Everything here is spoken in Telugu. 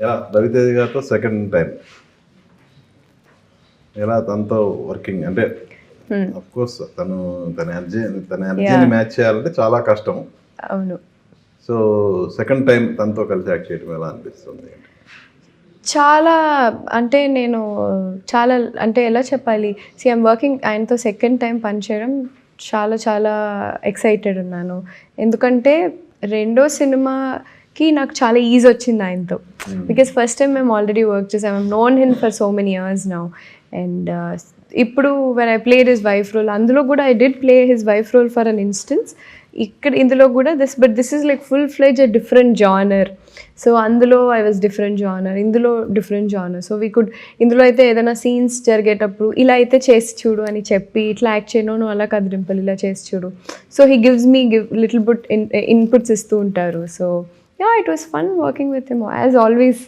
ఎలా రవితేజ గారితో సెకండ్ టైం ఎలా తనతో వర్కింగ్ అంటే అఫ్ కోర్స్ తన ఎనర్జీని మ్యాచ్ చేయాలంటే చాలా కష్టం. అవును. సో సెకండ్ టైం తనతో కలిసి యాక్ట్ చేయడం ఎలా అనిపిస్తుంది? చాలా అంటే నేను చాలా అంటే ఎలా చెప్పాలి, ఐయామ్ వర్కింగ్ ఆయనతో సెకండ్ టైం పనిచేయడం చాలా చాలా ఎక్సైటెడ్ ఉన్నాను. ఎందుకంటే రెండో సినిమాకి నాకు చాలా ఈజ్ వచ్చింది ఆయనతో. బికాస్ ఫస్ట్ టైం మేము ఆల్రెడీ వర్క్ చేసాం. I known him for so many years now. And ఇప్పుడు when I played his wife role, అందులో కూడా I did play his wife role for an instance. ఇందులో కూడా this is like full fledge a different genre. So అందులో ఐ వాజ్ డిఫరెంట్ జానర్, ఇందులో డిఫరెంట్ జానర్. సో ఇందులో అయితే ఏదైనా సీన్స్ జరిగేటప్పుడు ఇలా అయితే చేసి చూడు అని చెప్పి, ఇట్లా యాక్ట్ చేయను, నువ్వు అలా కాదు డింపుల్ ఇలా చేసి చూడు. So he gives me little bit inputs ఇస్తూ ఉంటారు. So yeah, it was fun working with him as always.